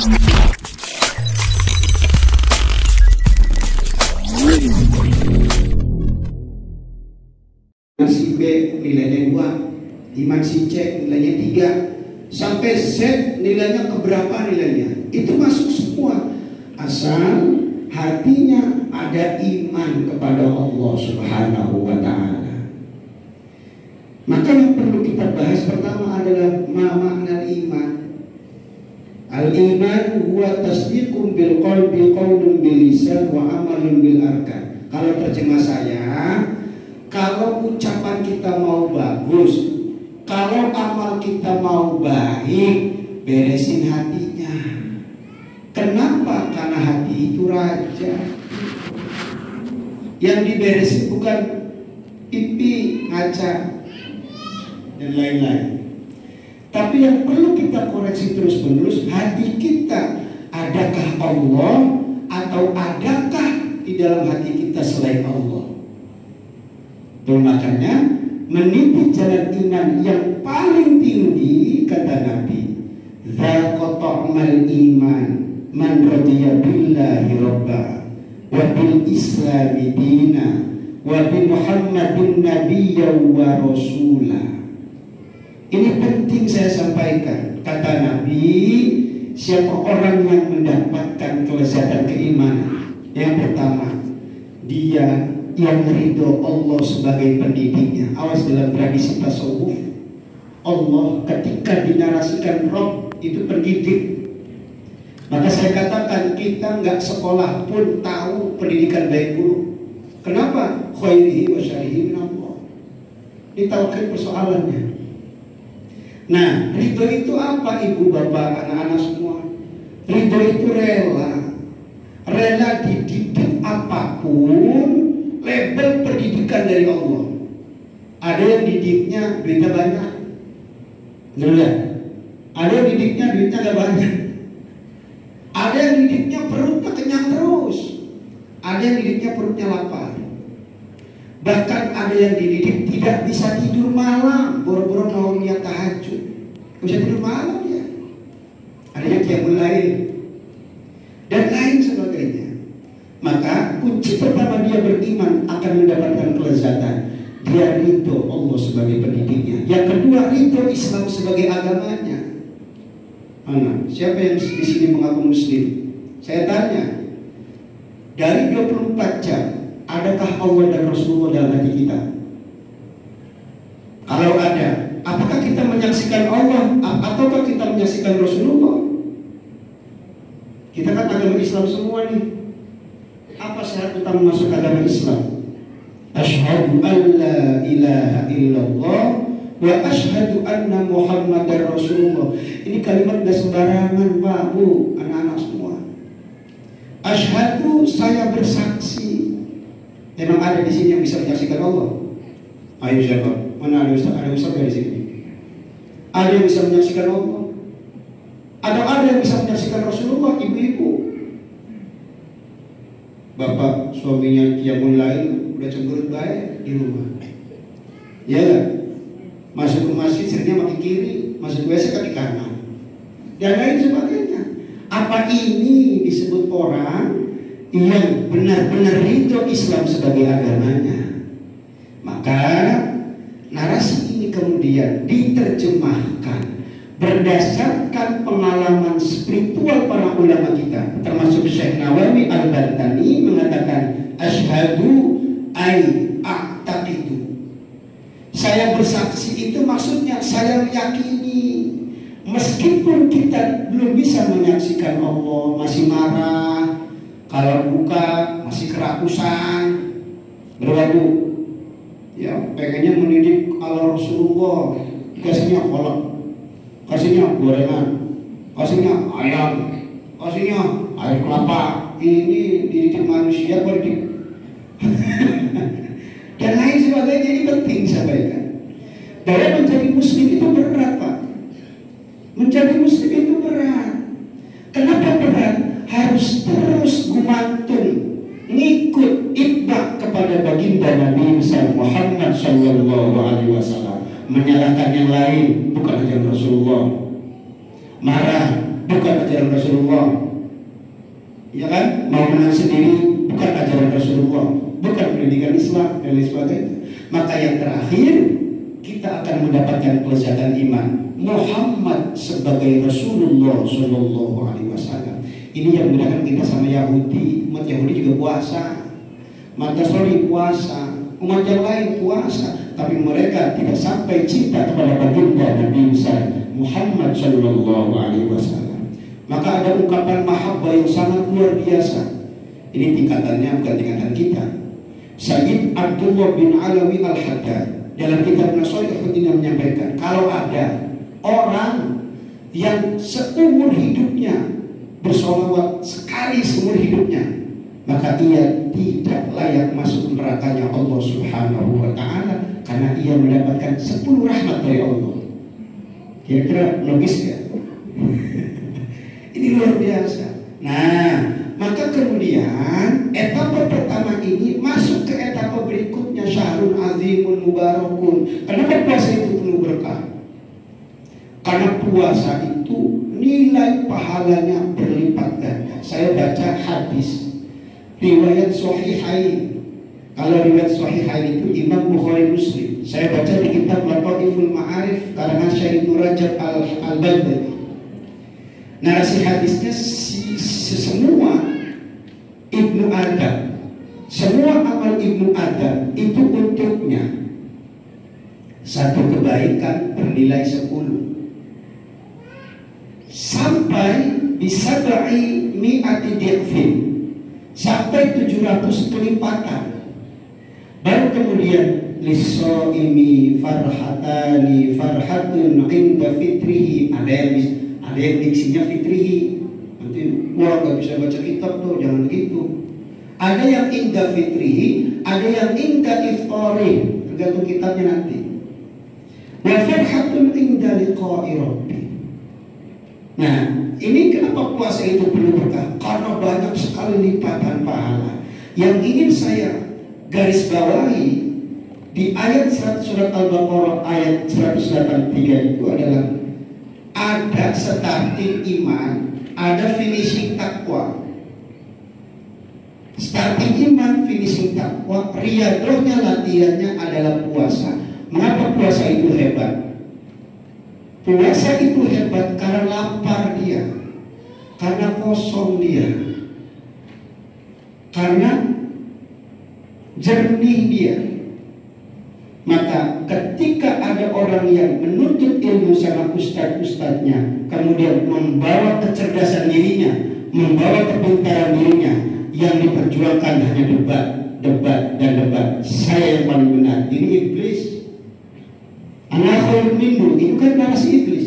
Si B nilainya 2, iman si C nilainya 3, sampai Z nilainya keberapa nilainya, itu masuk semua asal hatinya ada iman kepada Allah Subhanahu wa ta'ala. Maka yang perlu kita bahas pertama adalah makna iman. Al-iman huwa tasdiqun bil qalbi, qaulun bil lisan, wa amalun bil arkan. Kalau terjemah saya, kalau ucapan kita mau bagus, kalau amal kita mau baik, beresin hatinya. Kenapa? Karena hati itu raja. Yang diberesin bukan pipi, ngaca, dan lain-lain. Tapi yang perlu kita koreksi terus-menerus, hati kita, adakah Allah atau adakah di dalam hati kita selain Allah? Makanya meniti jalan iman yang paling tinggi, kata Nabi, dzaqata'mal iman man radiya billahi rabba wa bil islami dina wa bi muhammadin nabiyya wa rasula. Ini penting saya sampaikan. Kata Nabi, siapa orang yang mendapatkan kelezatan keimanan, yang pertama, dia yang ridho Allah sebagai pendidiknya. Awas, dalam tradisi tasawuf, Allah ketika dinarasikan Rob itu pendidik. Maka saya katakan, kita nggak sekolah pun tahu pendidikan baik buruk. Kenapa? Khairihi wa syarihi min Allah. Ini tauhid persoalannya. Nah, ridho itu apa, ibu bapak, anak-anak semua? Ridho itu rela dididik apapun, label pendidikan dari Allah. Ada yang didiknya duitnya banyak, ada yang didiknya duitnya gak banyak, ada yang didiknya perutnya kenyang terus, ada yang didiknya perutnya lapar, bahkan ada yang dididik tidak bisa tidur malam, boro-boro mau niat tahajud, gak bisa tidur malam ya. Ada yang qiyamul lail dan lain sebagainya. Maka kunci pertama dia beriman akan mendapatkan kelezatan, dia ridho Allah sebagai pendidiknya. Yang kedua, ridho Islam sebagai agamanya. Mana? Siapa yang di sini mengaku Muslim? Saya tanya, dari 24 jam, adakah Allah dan Rasulullah dalam hati kita? Kalau ada, apakah kita menyaksikan Allah ataukah kita menyaksikan Rasulullah? Kita kan agama Islam semua nih. Apa syarat utama masuk agama Islam? Asyhadu an la ilaha illallah wa asyhadu anna Muhammadar Rasulullah. Ini kalimat gak sembarangan, Pak, Bu, anak-anak semua. Asyhadu, saya bersaksi. Memang ada di sini yang bisa menyaksikan Allah? Ayo siapa? Mana ada ustaz? Ada ustaz di sini? Ada yang bisa menyaksikan Allah? Ada yang bisa menyaksikan Rasulullah, ibu-ibu? Bapak suaminya qiyamul lail udah cemberut baik di rumah, ya kan? Masuk ke masjid seringnya makin kiri, masuk WC kaki kanan, dan lain sebagainya. Apa ini disebut orang yang benar-benar ridho Islam sebagai agamanya? Maka narasi ini kemudian diterjemahkan berdasarkan pengalaman spiritual para ulama kita, termasuk Syekh Nawawi Al-Bantani mengatakan asyhadu ai a'taqidu. Saya bersaksi itu maksudnya saya meyakini, meskipun kita belum bisa menyaksikan Allah, masih marah, kalau buka masih kerakusan, berlalu ya pengennya mendidik ala Rasulullah, dikasihnya kolak, kasihnya gorengan, kasihnya ayam, kasihnya air kelapa. Ini dididik manusia, dididik dan lain sebagainya. Ini penting sampaikan. Bahwa menjadi muslim itu berat, Pak. Menjadi muslim itu berat. Kenapa berat? Harus terus gumantung, ngikut itba kepada baginda Nabi Muhammad Sallallahu Alaihi Wasallam. Menyalahkan yang lain, bukan hanya Rasulullah. Marah, bukan ajaran Rasulullah. Ya kan? Mau menang sendiri bukan ajaran Rasulullah, bukan pendidikan Islam dan lain sebagainya. Maka yang terakhir, kita akan mendapatkan kelezatan iman. Muhammad sebagai Rasulullah Shallallahu Alaihi Wasallam. Ini yang membedakan kita sama Yahudi. Umat Yahudi juga puasa, umat Nasrani puasa, umat yang lain puasa, tapi mereka tidak sampai cinta kepada baginda Nabi Muhammad Shallallahu Alaihi Wasallam. Maka ada ungkapan mahabbah yang sangat luar biasa. Ini tingkatannya bukan tingkatan kita. Sayyid Abdullah bin Alawi Al-Haddad dalam kitab Nashaihuddin menyampaikan, kalau ada orang yang seumur hidupnya bersolawat sekali seumur hidupnya, maka ia tidak layak masuk nerakanya Allah Subhanahu wa Ta'ala, karena ia mendapatkan 10 rahmat dari Allah. Kira-kira logis ya? Ini luar biasa. Nah, maka kemudian etapa pertama ini masuk ke etapa berikutnya, syahrul azimun mubarakun. Kenapa puasa itu penuh berkah? Karena puasa itu nilai pahalanya berlipat ganda. Saya baca hadis riwayat Sahihain. Kalau riwayat Sahihain itu Imam Bukhari Muslim. Saya baca di kitab Lataiful Ma'arif karangan Syekh Ibnu Rajab Al-Badri. Narasi hadisnya semua Ibnu Adam, semua amal Ibnu Adam itu untuknya satu kebaikan bernilai 10 sampai bisa mi'ati di'fin, sampai 700 kelipatan. Baru kemudian lisoimi farhatani farhatun inda fitrihi, ada yang diksinya fitrihi. Nanti wah gak bisa baca kitab tuh, jangan begitu. Ada yang inda fitrihi, ada yang inda iftari, tergantung kitabnya nanti. Wa farhatun inda liqa'i rabbi. Nah, ini kenapa puasa itu penuh berkah? Karena banyak sekali lipatan pahala. Yang ingin saya garis bawahi di ayat surat Al-Baqarah ayat 183 itu adalah ada starting iman, ada finishing takwa. Starting iman, finishing takwa, riyadohnya, latihannya adalah puasa. Mengapa puasa itu hebat? Puasa itu hebat karena lapar dia, karena kosong dia, karena jernih dia. Maka ketika ada orang yang menuntut ilmu sama ustadz-ustadznya, kemudian membawa kecerdasan dirinya, membawa kepintaran dirinya, yang diperjuangkan hanya debat, dan debat. Saya yang paling benar. Ini iblis. Anak khairun minhu, itu kan narasi iblis.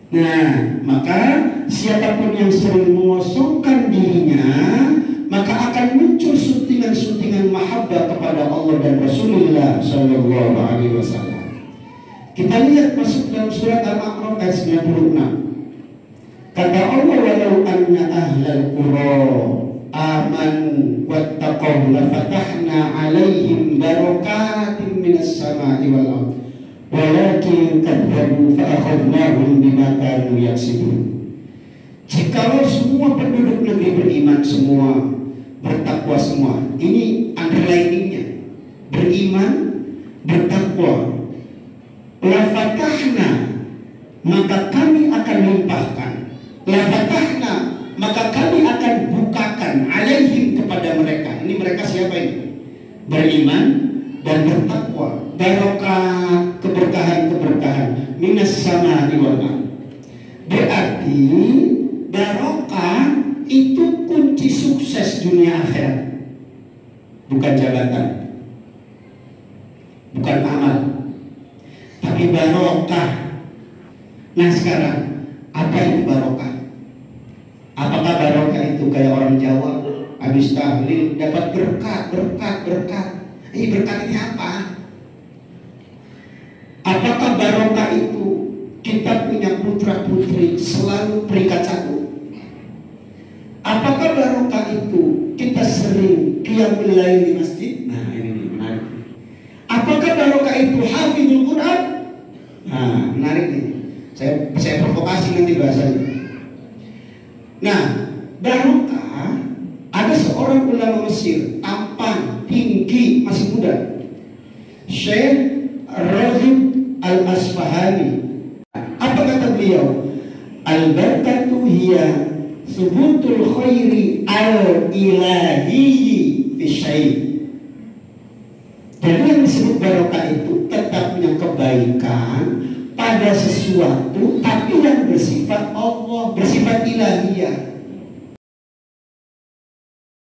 Nah, maka siapapun yang sering mengosongkan dirinya, maka akan muncul suntingan-suntingan mahabbah kepada Allah dan Rasulullah Shallallahu Alaihi Wasallam. Kita lihat masuk dalam surat Al-A'raf ayat 96. Kata Allah, walau anna ahlal qura amanu wattaqaw lafatahna alaihim barakatin minas sama'i wal ardh walakin kadzabu fa'akhadnahum bima kanu yaksibun. Jikalau semua penduduk negeri beriman semua, bertakwa semua, ini underliningnya, beriman, bertakwa, lafatahna, maka kami akan limpahkan, lafatahna, maka kami akan bukakan, alaihim, kepada mereka. Ini mereka siapa ini? Beriman dan bertakwa, barokah, keberkahan minas sama'i wal ardh. Berarti barokah itu kunci sukses dunia akhirat, bukan jabatan, bukan amal, tapi barokah. Nah sekarang, apa itu barokah? Apakah barokah itu kayak orang Jawa habis tahlil dapat berkat? Ini berkat ini apa? Apakah barokah itu kita punya putra putri selalu peringkat 1? Apakah barokah itu kita sering qiyamul lail di masjid? Nah ini menarik. Apakah barokah itu hafizul Quran? Nah menarik nih. Saya provokasi nanti bahasanya. Nah, barokah, ada seorang ulama Mesir, tampan, tinggi, masih muda, Syekh Raghib Al-Asfahani. Apa kata beliau? Al-barakatu hiya subutul khairi al-ilahiyyi fi syai'. Jadi yang disebut barokah itu tetapnya kebaikan pada sesuatu, tapi yang bersifat Allah, bersifat ilahiyah.